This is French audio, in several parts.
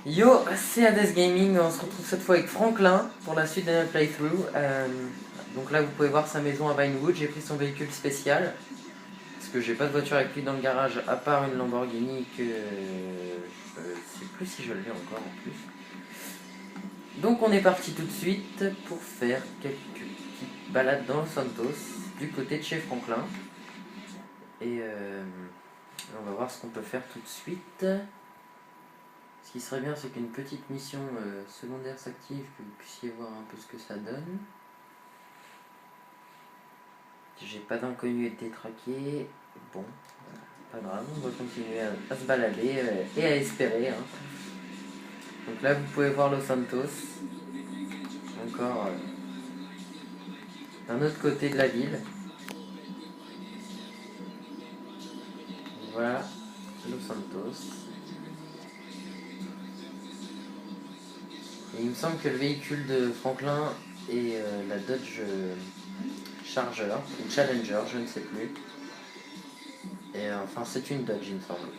Yo, c'est Hades Gaming, on se retrouve cette fois avec Franklin pour la suite de notre playthrough. Donc là vous pouvez voir sa maison à Vinewood, j'ai pris son véhicule spécial. Parce que j'ai pas de voiture avec lui dans le garage à part une Lamborghini que je sais plus si je l'ai encore en plus. Donc on est parti tout de suite pour faire quelques petites balades dans Los Santos, du côté de chez Franklin. Et on va voir ce qu'on peut faire tout de suite. Ce qui serait bien, c'est qu'une petite mission secondaire s'active, que vous puissiez voir un peu ce que ça donne. J'ai pas d'inconnu et de détraqué. Bon, pas grave, on va continuer à se balader et à espérer. Hein. Donc là, vous pouvez voir Los Santos. Encore d'un autre côté de la ville. Voilà, Los Santos. Et il me semble que le véhicule de Franklin est la Dodge Charger ou Challenger, je ne sais plus. Et enfin, c'est une Dodge, il me semble.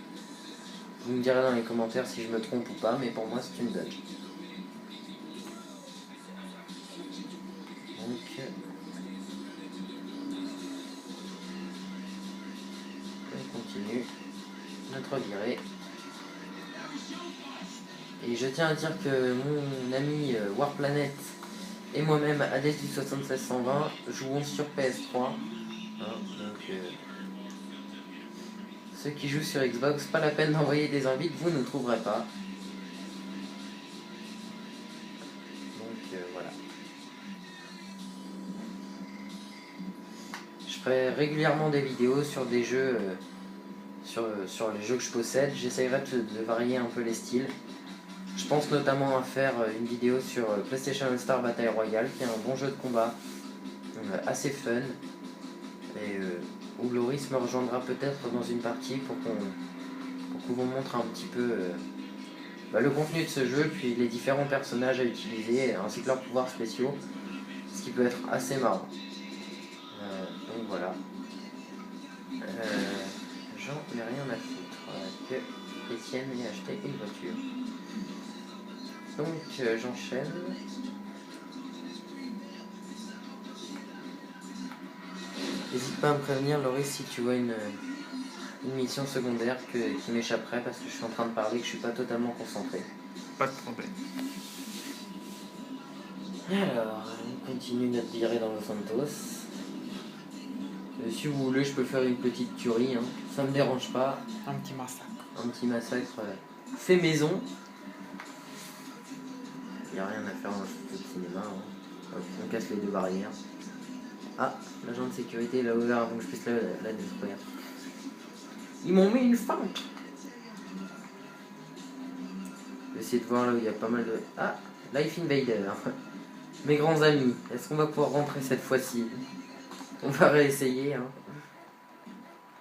Vous me direz dans les commentaires si je me trompe ou pas, mais pour moi, c'est une Dodge. Donc, on continue notre virée. Et je tiens à dire que mon ami Warplanet et moi-même, Hades du 7620, jouons sur PS3. Hein, donc, ceux qui jouent sur Xbox, pas la peine d'envoyer des invites, vous ne trouverez pas. Donc voilà. Je ferai régulièrement des vidéos sur des jeux, sur les jeux que je possède. J'essaierai de varier un peu les styles. Je pense notamment à faire une vidéo sur PlayStation All-Star Battle Royale, qui est un bon jeu de combat, assez fun, et où Loris me rejoindra peut-être dans une partie pour qu'on vous montre un petit peu le contenu de ce jeu, puis les différents personnages à utiliser, ainsi que leurs pouvoirs spéciaux, ce qui peut être assez marrant. Donc voilà. J'en ai rien à foutre que Étienne ait acheté une voiture. Donc j'enchaîne. N'hésite pas à me prévenir, Loris, si tu vois une mission secondaire qui m'échapperait parce que je suis en train de parler et que je suis pas totalement concentré. Pas de problème. Alors, on continue notre virée dans Los Santos. Si vous voulez, je peux faire une petite tuerie, hein. Ça me dérange pas. Un petit massacre. Un petit massacre fait maison. Il n'y a rien à faire dans ce cinéma. Hein. Hop, on casse les deux barrières. Ah, l'agent de sécurité l'a ouvert avant que je puisse la détruire. Ils m'ont mis une fente. Je vais essayer de voir là où il y a pas mal de... Ah, Life Invader. Mes grands amis, est-ce qu'on va pouvoir rentrer cette fois-ci? On va réessayer. Hein.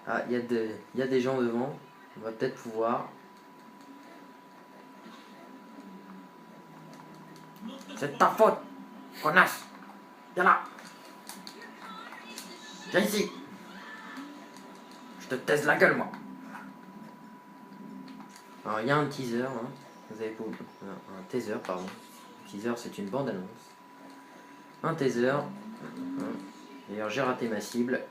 Ah, il y a des gens devant. On va peut-être pouvoir. C'est ta faute, connasse. Viens là. Viens ici. Je te taise la gueule, moi. Alors, il y a un teaser. Hein. Vous avez un teaser, pardon. Un teaser, c'est une bande-annonce. Un teaser. D'ailleurs, j'ai raté ma cible.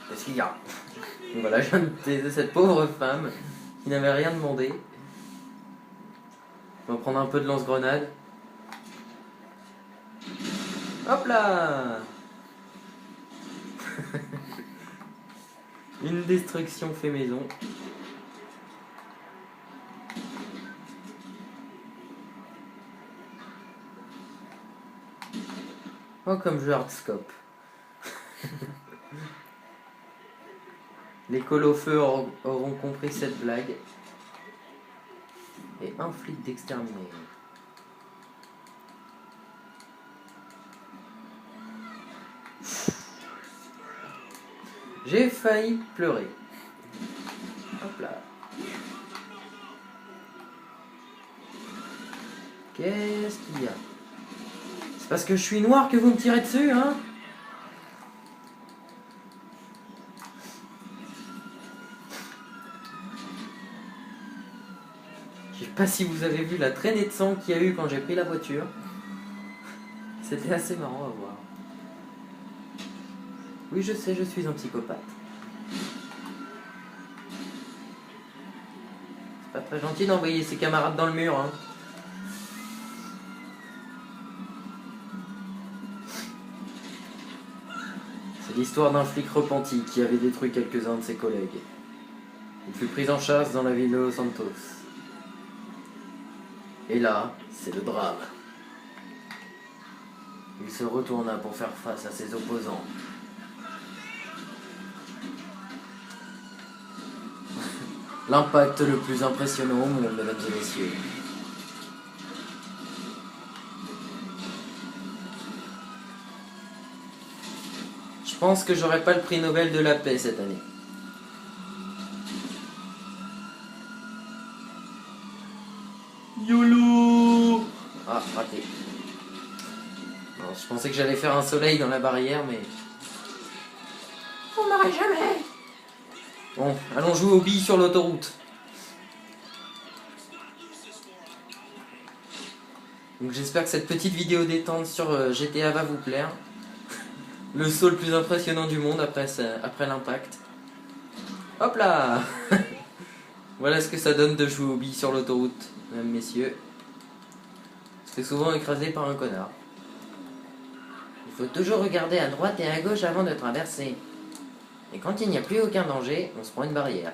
Qu'est-ce qu'il y a? Donc voilà, je viens de taiser cette pauvre femme qui n'avait rien demandé. On va prendre un peu de lance-grenade. Hop là. Une destruction fait maison. Oh, comme je hardscope. Les colofeux auront compris cette blague. Et un flic d'exterminer. J'ai failli pleurer. Hop là. Qu'est-ce qu'il y a? C'est parce que je suis noir que vous me tirez dessus, hein? pas si vous avez vu la traînée de sang qu'il y a eu quand j'ai pris la voiture. C'était assez marrant à voir. Oui, je sais, je suis un psychopathe. C'est pas très gentil d'envoyer ses camarades dans le mur, hein. C'est l'histoire d'un flic repenti qui avait détruit quelques-uns de ses collègues. Il fut pris en chasse dans la ville de Los Santos. Et là, c'est le drame. Il se retourna pour faire face à ses opposants. L'impact le plus impressionnant au monde, mesdames et messieurs. Je pense que j'aurai pas le prix Nobel de la paix cette année. YOLO! Ah, raté. Non, je pensais que j'allais faire un soleil dans la barrière, mais... On n'aurait jamais! Bon, allons jouer aux billes sur l'autoroute. Donc j'espère que cette petite vidéo détente sur GTA va vous plaire. Le saut le plus impressionnant du monde après l'impact. Hop là! Voilà ce que ça donne de jouer aux billes sur l'autoroute, mesdames, messieurs. C'est souvent écrasé par un connard. Il faut toujours regarder à droite et à gauche avant de traverser. Et quand il n'y a plus aucun danger, on se prend une barrière.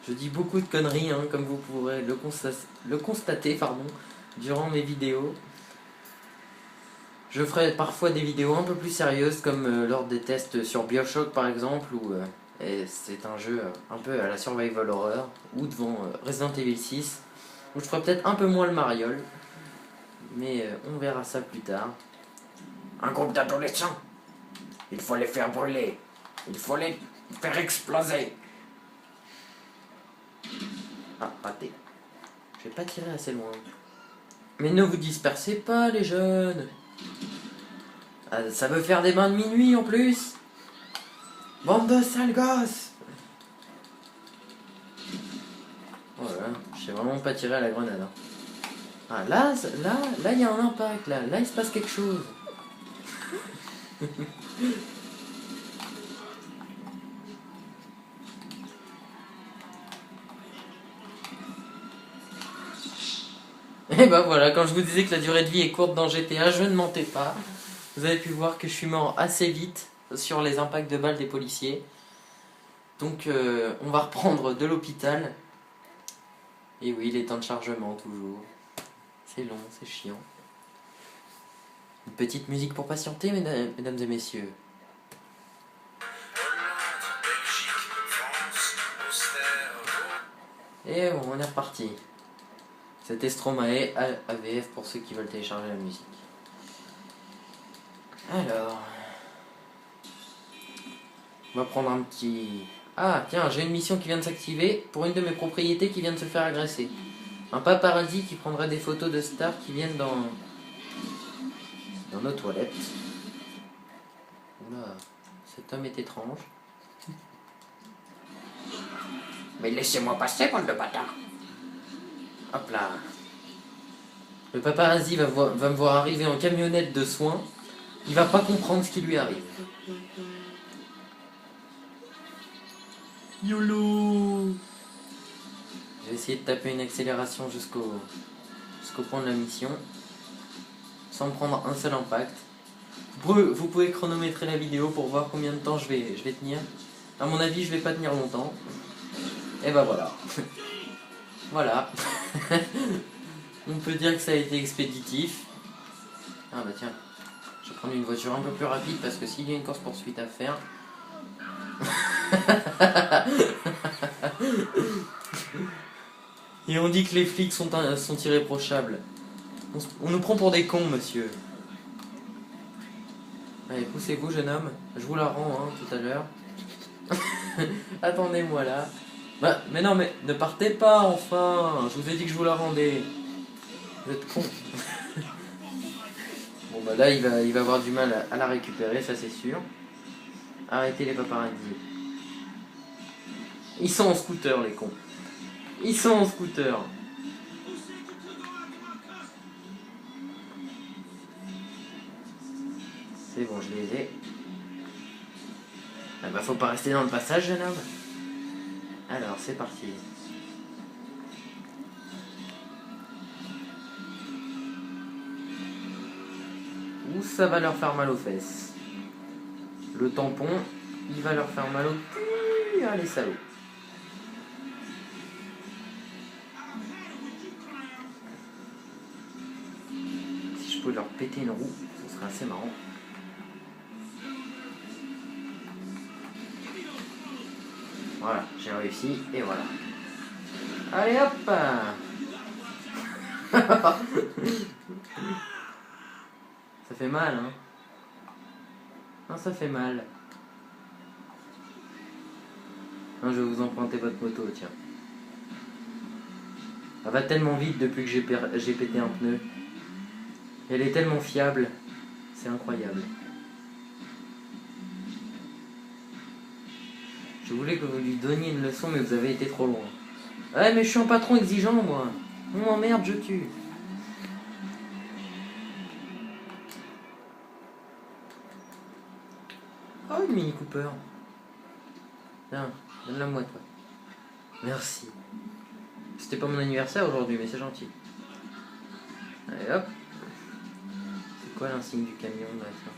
Je dis beaucoup de conneries, hein, comme vous pourrez le constater durant mes vidéos. Je ferai parfois des vidéos un peu plus sérieuses, comme lors des tests sur BioShock par exemple, où c'est un jeu un peu à la survival horror, ou devant Resident Evil 6, où je ferai peut-être un peu moins le mariole, mais on verra ça plus tard. Un groupe d'adolescents, il faut les faire brûler, il faut les faire exploser. Ah, raté. Je vais pas tirer assez loin. Mais ne vous dispersez pas les jeunes. Ah, ça veut faire des bains de minuit en plus. Bande de sales gosses. Voilà, je sais vraiment pas tirer à la grenade. Hein. Ah là, il y a un impact là il se passe quelque chose. Et ben voilà, quand je vous disais que la durée de vie est courte dans GTA, je ne mentais pas. Vous avez pu voir que je suis mort assez vite sur les impacts de balles des policiers. Donc on va reprendre de l'hôpital. Et oui, les temps de chargement toujours. C'est long, c'est chiant. Une petite musique pour patienter, mesdames et messieurs. Et bon, on est reparti. C'était Stromae AVF pour ceux qui veulent télécharger la musique. Alors, on va prendre un petit... Ah, tiens, j'ai une mission qui vient de s'activer pour une de mes propriétés qui vient de se faire agresser. Un paparazzi qui prendrait des photos de stars qui viennent dans nos toilettes. Oula, cet homme est étrange. Mais laissez-moi passer, bande de bâtards. Hop là. Le paparazzi va me voir arriver en camionnette de soins. Il va pas comprendre ce qui lui arrive. YOLO. Je vais essayer de taper une accélération jusqu'au point de la mission. Sans prendre un seul impact. Vous pouvez chronométrer la vidéo pour voir combien de temps je vais tenir. À mon avis, je vais pas tenir longtemps. Et bah voilà. Voilà. On peut dire que ça a été expéditif. Ah bah tiens. Je vais prendre une voiture un peu plus rapide parce que s'il y a une course-poursuite à faire... Et on dit que les flics sont irréprochables. On nous prend pour des cons, monsieur. Allez, poussez-vous, jeune homme. Je vous la rends, hein, tout à l'heure. Attendez-moi là. Bah, mais non, mais ne partez pas, enfin. Je vous ai dit que je vous la rendais. Vous êtes con. Bon, bah là, il va avoir du mal à la récupérer, ça c'est sûr. Arrêtez les paparazzis. Ils sont en scooter, les cons. Ils sont en scooter. C'est bon, je les ai. Ah bah faut pas rester dans le passage, jeune homme. Alors, c'est parti. Ouh, ça va leur faire mal aux fesses. Le tampon, il va leur faire mal au cul. Ah, les salauds. Si je peux leur péter une roue, ce serait assez marrant. Voilà, j'ai réussi, et voilà. Allez hop. Ça fait mal, hein. Non, ça fait mal. Non, je vais vous emprunter votre moto, tiens. Elle va tellement vite depuis que j'ai pété un pneu. Elle est tellement fiable. C'est incroyable. Je voulais que vous lui donniez une leçon, mais vous avez été trop loin. Ouais, mais je suis un patron exigeant, moi. On m'emmerde, je tue. Oh, une Mini Cooper. Tiens, donne-la moi, toi. Merci. C'était pas mon anniversaire aujourd'hui, mais c'est gentil. Allez, hop. C'est quoi l'insigne du camion, là, ça?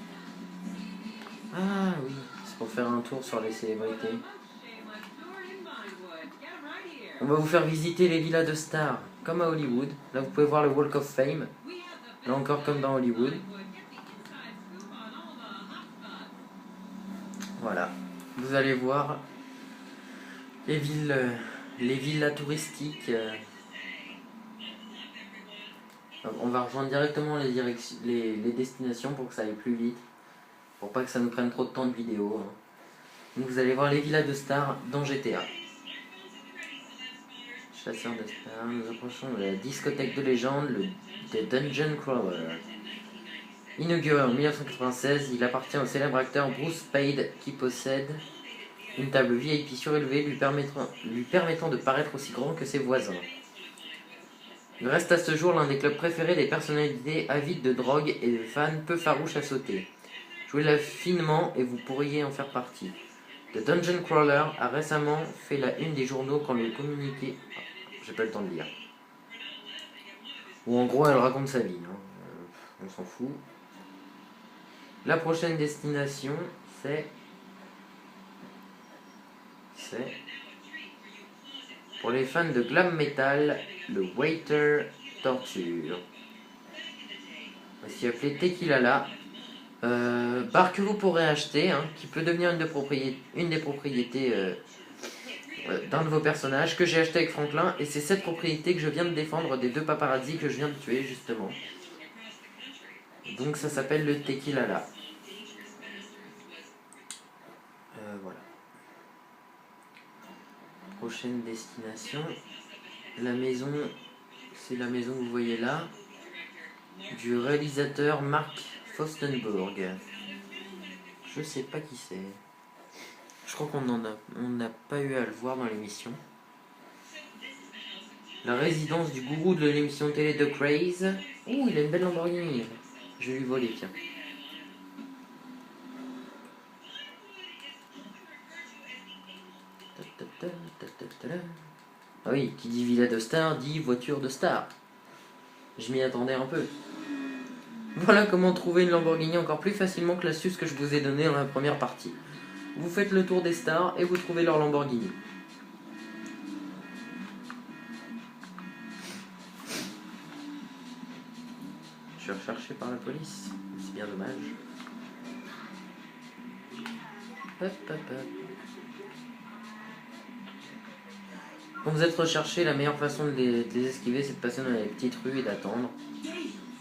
Ah, oui. C'est pour faire un tour sur les célébrités. On va vous faire visiter les villas de stars, comme à Hollywood. Là, vous pouvez voir le Walk of Fame. Là encore, comme dans Hollywood. Voilà. Vous allez voir les villas touristiques. On va rejoindre directement les destinations pour que ça aille plus vite. Pour pas que ça nous prenne trop de temps de vidéo. Donc vous allez voir les villas de stars dans GTA. Chasseur de stars, nous approchons de la discothèque de légende, The Dungeon Crawler. Inauguré en 1996, il appartient au célèbre acteur Bruce Spade qui possède une table VIP surélevée lui permettant de paraître aussi grand que ses voisins. Il reste à ce jour l'un des clubs préférés des personnalités avides de drogue et de fans peu farouches à sauter. Jouez-la finement et vous pourriez en faire partie. The Dungeon Crawler a récemment fait la une des journaux quand le communiqué... J'ai pas le temps de lire. Ou en gros, elle raconte sa vie. On s'en fout. La prochaine destination, c'est... Pour les fans de glam metal, le Waiter Torture. Aussi appelé Tequila, bar que vous pourrez acheter, qui peut devenir une des propriétés d'un de vos personnages que j'ai acheté avec Franklin, et c'est cette propriété que je viens de défendre des deux paparazzi que je viens de tuer justement. Donc ça s'appelle le Tequila. Voilà. Prochaine destination, la maison, c'est la maison que vous voyez là, du réalisateur Mark Fostenburg. Je sais pas qui c'est. Je crois qu'on n'a pas eu à le voir dans l'émission. La résidence du gourou de l'émission télé The Craze. Ouh, il a une belle Lamborghini. Je vais lui voler, tiens. Ah oui, qui dit villa de star, dit voiture de star. Je m'y attendais un peu. Voilà comment trouver une Lamborghini encore plus facilement que l'astuce que je vous ai donnée dans la première partie. Vous faites le tour des stars et vous trouvez leur Lamborghini. Je suis recherché par la police. C'est bien dommage. Hop, hop, hop. Quand vous êtes recherché, la meilleure façon de les esquiver, c'est de passer dans les petites rues et d'attendre.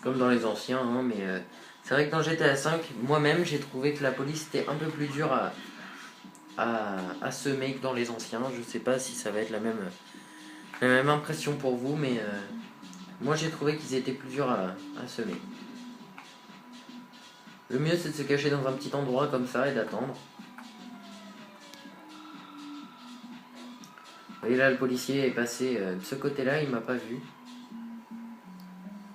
Comme dans les anciens, mais c'est vrai que dans GTA V, moi-même, j'ai trouvé que la police était un peu plus dure à semer que dans les anciens. Je sais pas si ça va être la même impression pour vous, mais moi j'ai trouvé qu'ils étaient plus durs à semer. Le mieux c'est de se cacher dans un petit endroit comme ça et d'attendre. voyez là, le policier est passé de ce côté-là, il m'a pas vu.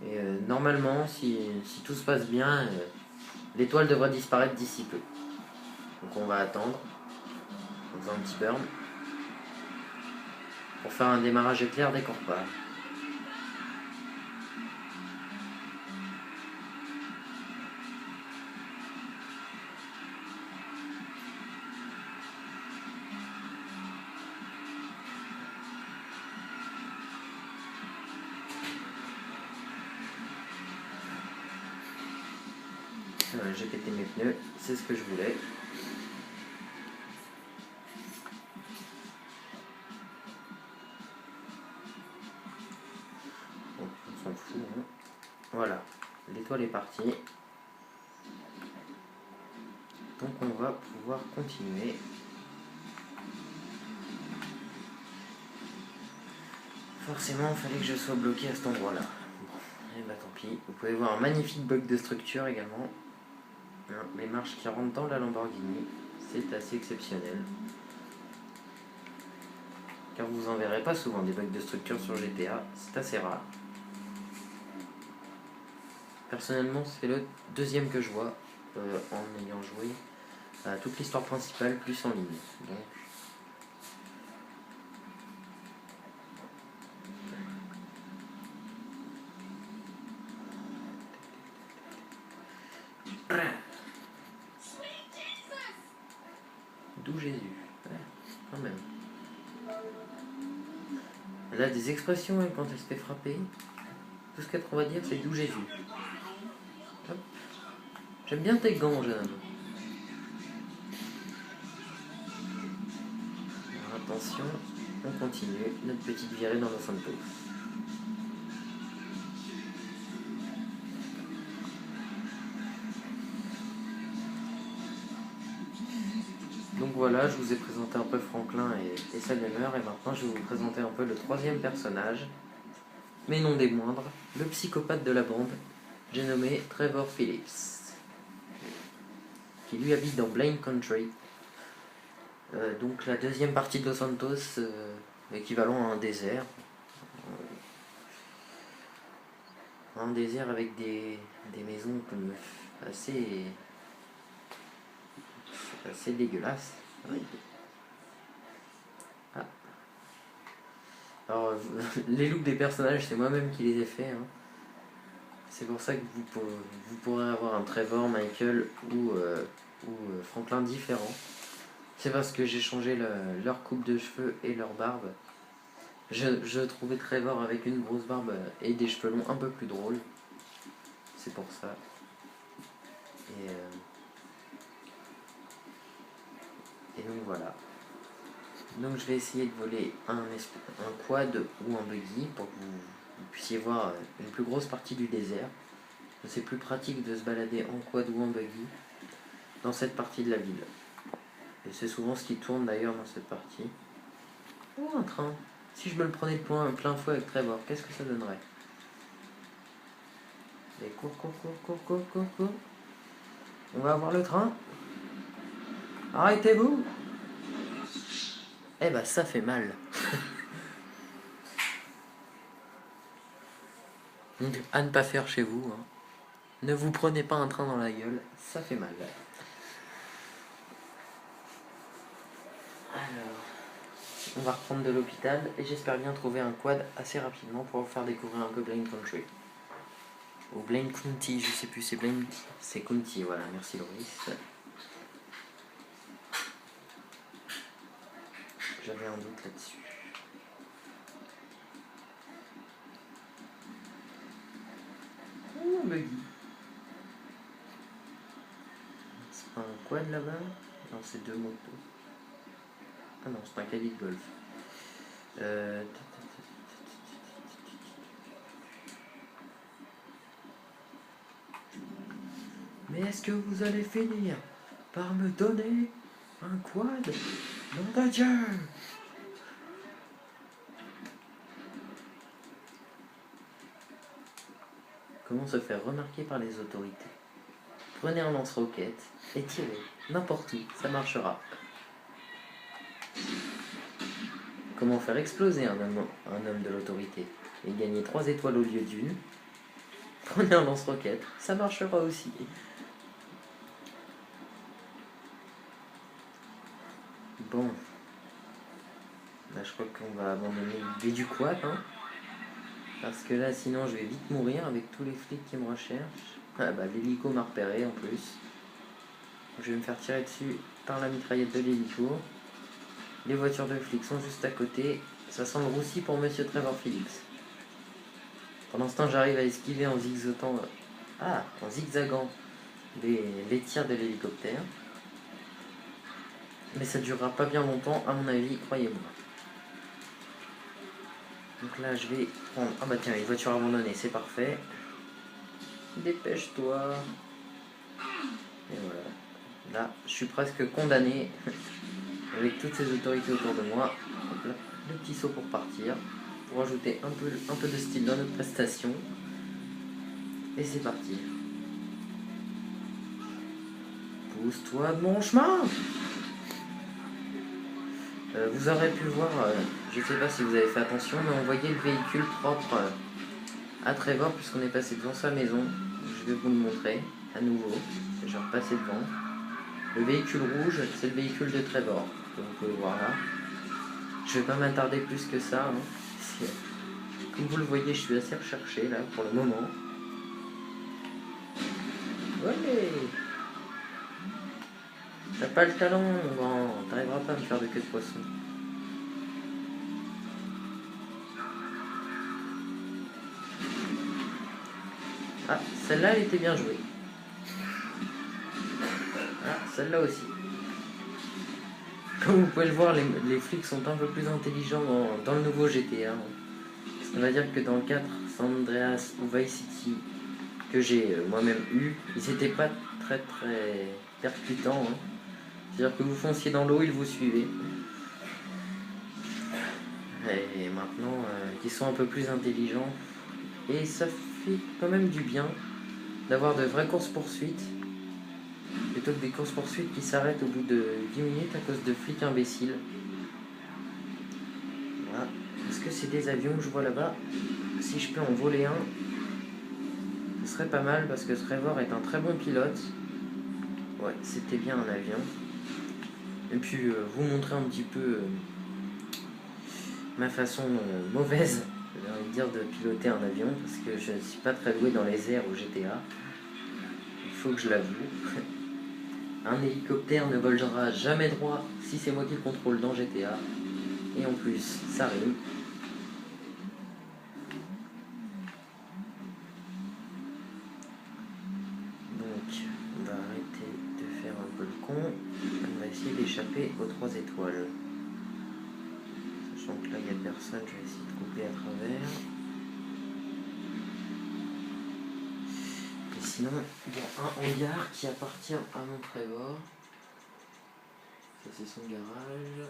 Et normalement, si tout se passe bien, l'étoile devrait disparaître d'ici peu. Donc on va attendre, en faisant un petit burn, pour faire un démarrage éclair dès qu'on repart. J'ai pété mes pneus, c'est ce que je voulais. Bon, on s'en fout. Hein. Voilà, l'étoile est partie. Donc on va pouvoir continuer. Forcément, il fallait que je sois bloqué à cet endroit-là. Bon, et bah tant pis. Vous pouvez voir un magnifique bug de structure également. Les marches qui rentrent dans la Lamborghini, c'est assez exceptionnel. Car vous en verrez pas souvent des bugs de structure sur GTA, c'est assez rare. Personnellement, c'est le deuxième que je vois en ayant joué à toute l'histoire principale plus en ligne. Donc, d'où Jésus. Ouais, quand même. Elle a des expressions quand elle se fait frapper. Tout ce qu'on va dire, c'est d'où Jésus. Hop. J'aime bien tes gants, jeune homme. Alors, attention, on continue notre petite virée dans Los Santos. Donc voilà, je vous ai présenté un peu Franklin et sa demeure, et maintenant je vais vous présenter un peu le troisième personnage, mais non des moindres, le psychopathe de la bande, j'ai nommé Trevor Phillips, qui lui habite dans Blaine Country, donc la deuxième partie de Los Santos, équivalent à un désert. Un désert avec des maisons assez dégueulasses. Ah. Alors, les looks des personnages, c'est moi-même qui les ai faits. Hein. C'est pour ça que vous pourrez avoir un Trevor, Michael ou Franklin différents. C'est parce que j'ai changé leur coupe de cheveux et leur barbe. Je trouvais Trevor avec une grosse barbe et des cheveux longs un peu plus drôles. C'est pour ça. Et donc voilà. Donc je vais essayer de voler un quad ou un buggy pour que vous puissiez voir une plus grosse partie du désert. C'est plus pratique de se balader en quad ou en buggy dans cette partie de la ville. Et c'est souvent ce qui tourne d'ailleurs dans cette partie. Oh, un train. Si je me le prenais de plein fouet avec Trevor, qu'est-ce que ça donnerait? Et cours. On va avoir le train. Arrêtez-vous. Eh ben ça fait mal. Donc à ne pas faire chez vous. Hein. Ne vous prenez pas un train dans la gueule, ça fait mal. Alors, on va reprendre de l'hôpital et j'espère bien trouver un quad assez rapidement pour vous faire découvrir un peu Blaine Country. Ou Blaine County, je sais plus, c'est Blaine... C'est County, voilà, merci Loris. J'avais un doute là-dessus. Oh, buggy. C'est pas un quad là-bas? Non, c'est deux motos. Ah non, c'est un caddie de golf. Mais est-ce que vous allez finir par me donner un quad? Nom de Dieu! Comment se faire remarquer par les autorités? Prenez un lance-roquette et tirez n'importe où, ça marchera. comment faire exploser un homme de l'autorité et gagner 3 étoiles au lieu d'une. Prenez un lance-roquette, ça marchera aussi. Bon. Là, je crois qu'on va abandonner l'idée du quad, hein. Parce que là, sinon, je vais vite mourir avec tous les flics qui me recherchent. Ah bah, l'hélico m'a repéré en plus. Je vais me faire tirer dessus par la mitraillette de l'hélico. Les voitures de flics sont juste à côté. Ça sent le roussi pour Monsieur Trevor Phillips. Pendant ce temps, j'arrive à esquiver en zigzagant, les tirs de l'hélicoptère. Mais ça durera pas bien longtemps, à mon avis, croyez-moi. Donc là, je vais prendre... Ah bah tiens, les voitures abandonnées, c'est parfait. Dépêche-toi. Et voilà. Là, je suis presque condamné. Avec toutes ces autorités autour de moi. Hop là, le petit saut pour partir. Pour ajouter un peu de style dans notre prestation. Et c'est parti. Pousse-toi de mon chemin. Vous aurez pu voir, je ne sais pas si vous avez fait attention, mais on voyait le véhicule propre à Trevor puisqu'on est passé devant sa maison. Je vais vous le montrer à nouveau. Je vais repasser devant. Le véhicule rouge, c'est le véhicule de Trevor, que vous pouvez voir là. Je ne vais pas m'attarder plus que ça. Hein. Comme vous le voyez, je suis assez recherché là pour le moment. Ouais. T'as pas le talent, mon grand. T'arriveras pas à me faire de queue de poisson. Ah, celle-là, elle était bien jouée. Ah, celle-là aussi. Comme vous pouvez le voir, les flics sont un peu plus intelligents dans le nouveau GTA. On va dire que dans le 4, San Andreas ou Vice City, que j'ai moi-même eu, ils n'étaient pas très percutants. Hein. C'est-à-dire que vous fonciez dans l'eau, ils vous suivaient. Et maintenant, ils sont un peu plus intelligents. Et ça fait quand même du bien d'avoir de vraies courses-poursuites plutôt que des courses-poursuites qui s'arrêtent au bout de 10 minutes à cause de flics imbéciles. Voilà. Est-ce que c'est des avions que je vois là-bas? Si je peux en voler un, ce serait pas mal parce que Trevor est un très bon pilote. Ouais, c'était bien un avion. Et puis vous montrer un petit peu ma façon mauvaise, j'ai envie de dire, de piloter un avion parce que je ne suis pas très doué dans les airs au GTA. Il faut que je l'avoue. Un hélicoptère ne volera jamais droit si c'est moi qui le contrôle dans GTA. Et en plus, ça rime. Donc, on va arrêter de faire un peu le con. On va essayer d'échapper aux 3 étoiles. Sachant que là, il n'y a personne, je vais essayer de couper à travers. Et sinon, il y a un hangar qui appartient à mon Trevor. Ça, c'est son garage.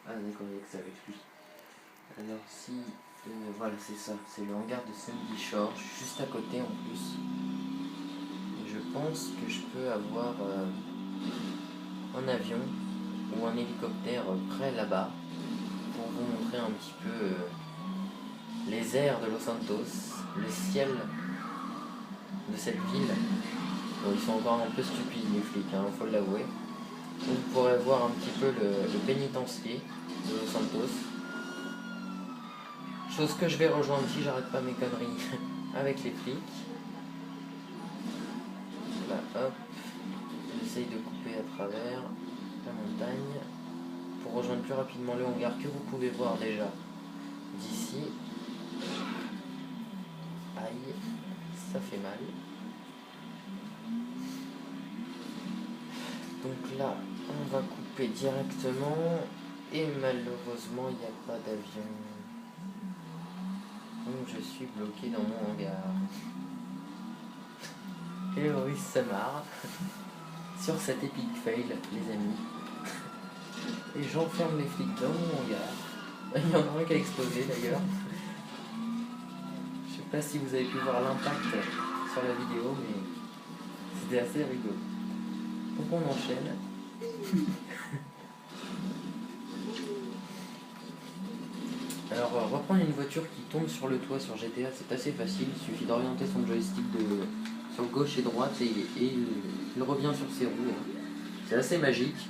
Ah, d'accord, il y a que ça avec lui. Alors, si... voilà, c'est ça. C'est le hangar de Sandy Shore. Je suis juste à côté en plus. Et je pense que je peux avoir un avion ou un hélicoptère près là-bas pour vous montrer un petit peu les airs de Los Santos, le ciel de cette ville. Bon, ils sont encore un peu stupides les flics, hein, faut l'avouer. Vous pourrez voir un petit peu le pénitencier de Los Santos. Chose que je vais rejoindre si j'arrête pas mes conneries avec les flics. Là, hop. J'essaye de couper à travers la montagne pour rejoindre plus rapidement le hangar que vous pouvez voir déjà d'ici. Aïe, ça fait mal. Donc là, on va couper directement et malheureusement, il n'y a pas d'avion. Donc je suis bloqué dans mon hangar. Et oui, ça marre. Sur cet epic fail, les amis. Et j'enferme les flics dans mon hangar. Il y en a un qui a explosé d'ailleurs. Je sais pas si vous avez pu voir l'impact sur la vidéo, mais c'était assez rigolo. Donc on enchaîne. Alors, reprendre une voiture qui tombe sur le toit sur GTA, c'est assez facile. Il suffit d'orienter son joystick sur gauche et droite et il revient sur ses roues, hein. C'est assez magique.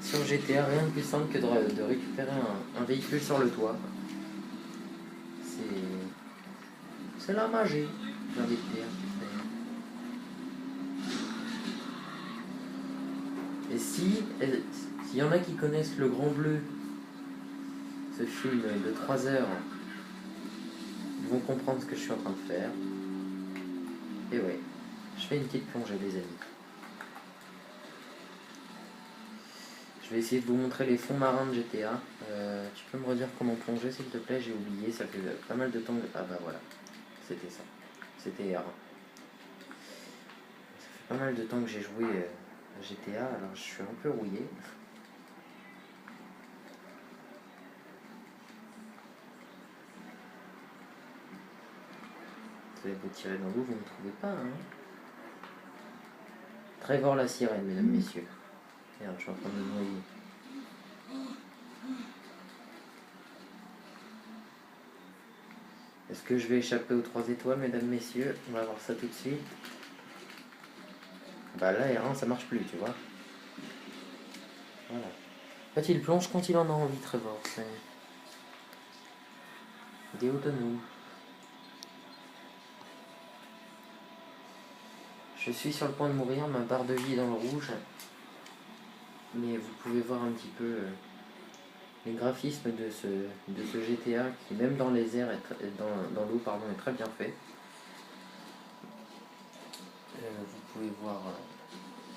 Sur GTA, rien de plus simple que de récupérer un véhicule sur le toit. C'est la magie, j'ai envie de dire. Et s'il y en a qui connaissent Le Grand Bleu, ce film de 3 heures, ils vont comprendre ce que je suis en train de faire. Et ouais, je fais une petite plongée, les amis. Je vais essayer de vous montrer les fonds marins de GTA. Tu peux me redire comment plonger, s'il te plaît? J'ai oublié, ça fait pas mal de temps que... Ah bah voilà, c'était ça. C'était R. Ça fait pas mal de temps que j'ai joué à GTA, alors je suis un peu rouillé. Vous avez beau tirer dans l'eau, vous ne trouvez pas, hein? Trevor la sirène, mesdames, messieurs. Merde, je suis en train de me noyer. Est-ce que je vais échapper aux 3 étoiles, mesdames, messieurs? On va voir ça tout de suite. Bah là, R1, ça marche plus, tu vois. Voilà. En fait, il plonge quand il en a envie, Trevor. Il est autonome. Je suis sur le point de mourir, ma barre de vie est dans le rouge. Mais vous pouvez voir un petit peu les graphismes de ce GTA qui, même dans les airs, dans l'eau, pardon, est très bien fait. Vous pouvez voir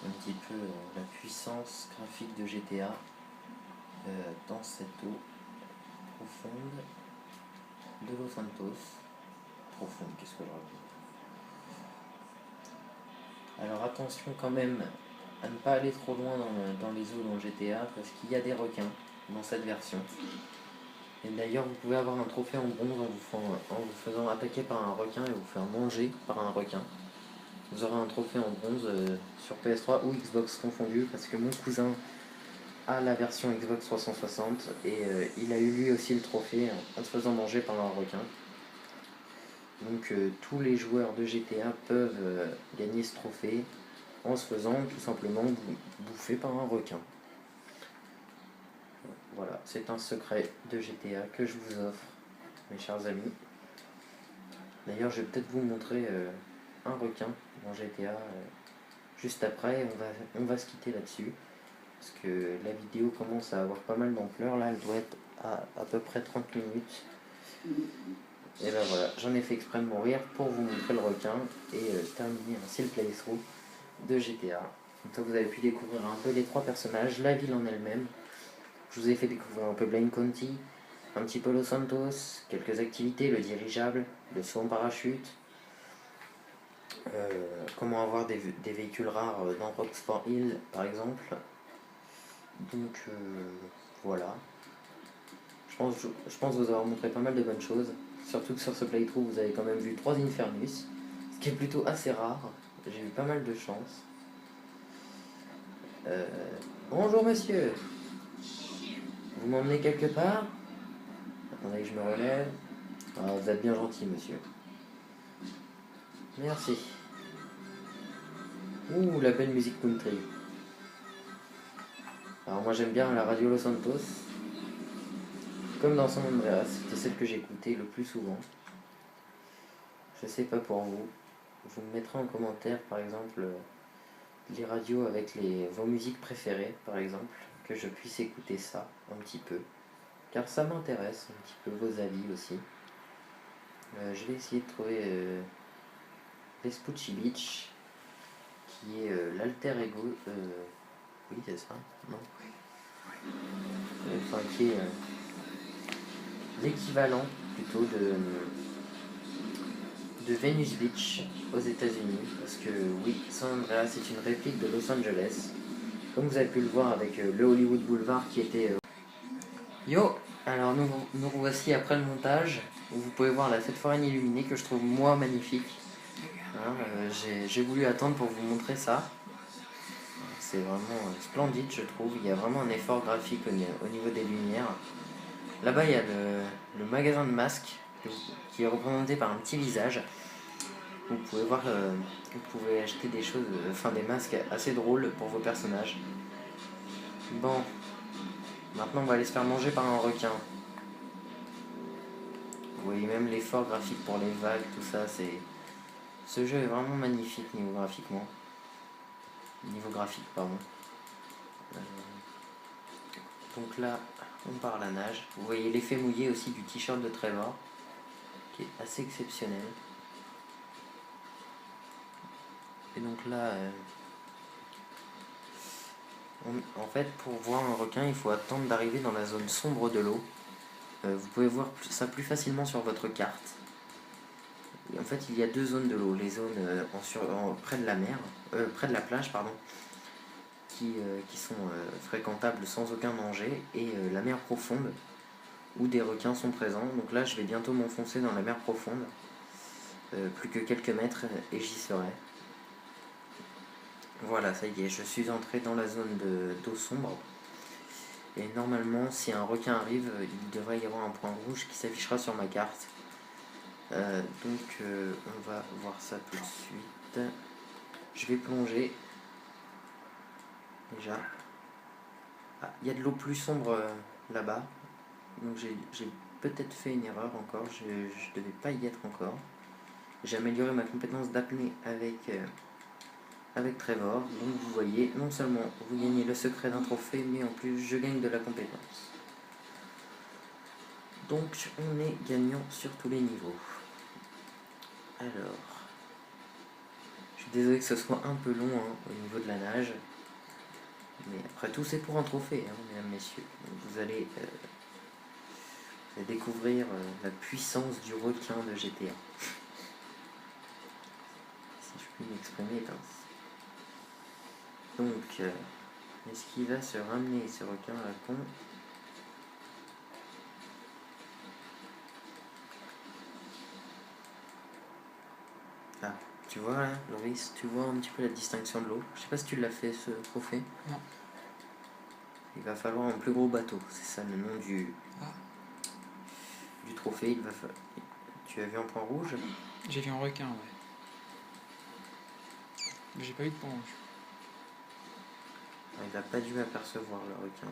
un petit peu la puissance graphique de GTA dans cette eau profonde de Los Santos. Profonde, qu'est-ce que je raconte? Alors attention quand même à ne pas aller trop loin dans les eaux dans GTA parce qu'il y a des requins dans cette version. Et d'ailleurs vous pouvez avoir un trophée en bronze en vous faisant attaquer par un requin et vous faire manger par un requin. Vous aurez un trophée en bronze sur PS3 ou Xbox confondu parce que mon cousin a la version Xbox 360 et il a eu lui aussi le trophée en se faisant manger par un requin. Donc tous les joueurs de GTA peuvent gagner ce trophée en se faisant tout simplement bouffer par un requin. Voilà, c'est un secret de GTA que je vous offre, mes chers amis. D'ailleurs, je vais peut-être vous montrer un requin dans GTA juste après. On va se quitter là-dessus. Parce que la vidéo commence à avoir pas mal d'ampleur. Là, elle doit être à peu près 30 minutes. Et ben voilà, j'en ai fait exprès de mourir pour vous montrer le requin et terminer ainsi le playthrough de GTA. Donc vous avez pu découvrir un peu les 3 personnages, la ville en elle-même. Je vous ai fait découvrir un peu Blaine County, un petit peu Los Santos, quelques activités, le dirigeable, le saut en parachute, comment avoir des véhicules rares dans Rocksport Hill par exemple. Donc voilà. Je pense vous avoir montré pas mal de bonnes choses. Surtout que sur ce playthrough vous avez quand même vu 3 Infernus, ce qui est plutôt assez rare. J'ai eu pas mal de chance. Bonjour monsieur. Vous m'emmenez quelque part? Attendez que je me relève. Ah, vous êtes bien gentil, monsieur. Merci. Ouh, la belle musique country. Alors moi j'aime bien la radio Los Santos. Comme dans San Andreas, c'était celle que j'écoutais le plus souvent. Je sais pas pour vous. Vous me mettrez en commentaire par exemple les radios avec vos musiques préférées par exemple. Que je puisse écouter ça un petit peu. Car ça m'intéresse un petit peu, vos avis aussi. Je vais essayer de trouver Vespucci Beach, qui est l'alter ego. Oui, c'est ça, non? Enfin, qui est l'équivalent plutôt de Venice Beach aux États-Unis. Parce que oui, San Andreas est une réplique de Los Angeles. Comme vous avez pu le voir avec le Hollywood Boulevard qui était. Yo! Alors nous voici après le montage, où vous pouvez voir la fête foraine illuminée que je trouve moi magnifique. Hein, j'ai voulu attendre pour vous montrer ça. C'est vraiment splendide je trouve, il y a vraiment un effort graphique au niveau des lumières. Là-bas, il y a le magasin de masques qui est représenté par un petit visage. Vous pouvez voir, vous pouvez acheter des choses, enfin des masques assez drôles pour vos personnages. Bon, maintenant on va aller se faire manger par un requin. Vous voyez même l'effort graphique pour les vagues, tout ça, c'est... Ce jeu est vraiment magnifique niveau graphique, pardon. Donc là, on part à la nage. Vous voyez l'effet mouillé aussi du t-shirt de Trevor, qui est assez exceptionnel. Et donc là, en fait, pour voir un requin, il faut attendre d'arriver dans la zone sombre de l'eau. Vous pouvez voir ça plus facilement sur votre carte. Et en fait, il y a deux zones de l'eau. Les zones près de la mer, près de la plage, pardon, qui sont fréquentables sans aucun danger, et la mer profonde, où des requins sont présents. Donc là, je vais bientôt m'enfoncer dans la mer profonde. Plus que quelques mètres et j'y serai. Voilà, ça y est, je suis entré dans la zone d'eau sombre. Et normalement, si un requin arrive, il devrait y avoir un point rouge qui s'affichera sur ma carte. Donc, on va voir ça tout de suite. Je vais plonger. Déjà. Ah, il y a de l'eau plus sombre là-bas. Donc, j'ai peut-être fait une erreur encore. Je ne devais pas y être encore. J'ai amélioré ma compétence d'apnée avec Trevor. Donc vous voyez, non seulement vous gagnez le secret d'un trophée, mais en plus je gagne de la compétence. Donc on est gagnant sur tous les niveaux. Alors, je suis désolé que ce soit un peu long au niveau de la nage. Mais après tout, c'est pour un trophée, mesdames, messieurs. Donc, vous allez découvrir la puissance du requin de GTA. Si je puis m'exprimer ainsi. Donc, est-ce qu'il va se ramener ce requin à la con? Ah, tu vois là, Loris, tu vois un petit peu la distinction de l'eau. Je sais pas si tu l'as fait ce trophée. Non. Il va falloir un plus gros bateau, c'est ça le nom du trophée. Il va falloir... Tu as vu un point rouge? J'ai vu un requin, ouais. Mais j'ai pas eu de point rouge. Il n'a pas dû apercevoir le requin.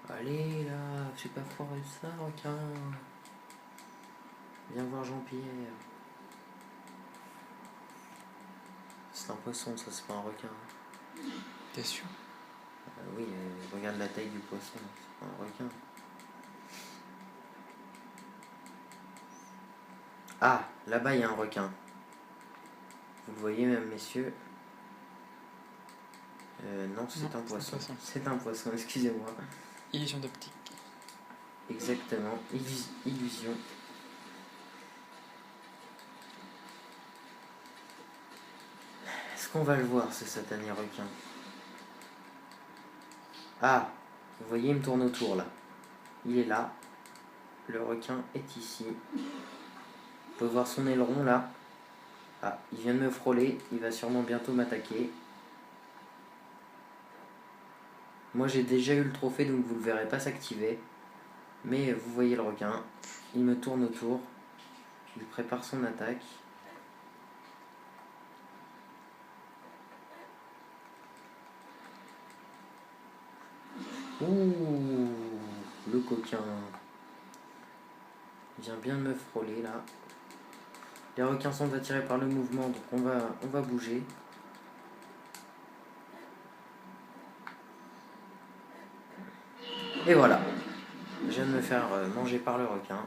Allez là, j'ai pas foiré ça, requin. Viens voir Jean-Pierre. C'est un poisson, ça, c'est pas un requin. T'es sûr? Oui, regarde la taille du poisson, c'est pas un requin. Ah, là-bas il y a un requin. Vous le voyez même, messieurs? Non, c'est un poisson. C'est un poisson, excusez-moi. Illusion d'optique. Exactement, illusion. Est-ce qu'on va le voir, ce satané requin? Ah, vous voyez, il me tourne autour là. Il est là. Le requin est ici. Vous pouvez voir son aileron là. Ah, il vient de me frôler. Il va sûrement bientôt m'attaquer. Moi j'ai déjà eu le trophée, donc vous ne le verrez pas s'activer. Mais vous voyez le requin. Il me tourne autour. Il prépare son attaque. Ouh, le coquin. Il vient bien de me frôler là. Les requins sont attirés par le mouvement, donc on va bouger. Et voilà. Je viens de me faire manger par le requin.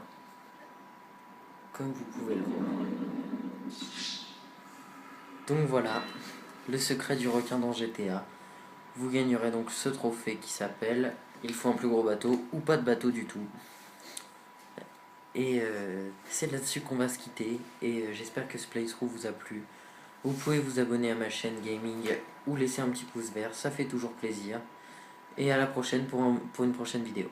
Comme vous pouvez le voir. Donc voilà, le secret du requin dans GTA. Vous gagnerez donc ce trophée qui s'appelle Il faut un plus gros bateau ou pas de bateau du tout. Et c'est là-dessus qu'on va se quitter. Et j'espère que ce playthrough vous a plu. Vous pouvez vous abonner à ma chaîne gaming ou laisser un petit pouce vert, ça fait toujours plaisir. Et à la prochaine pour une prochaine vidéo.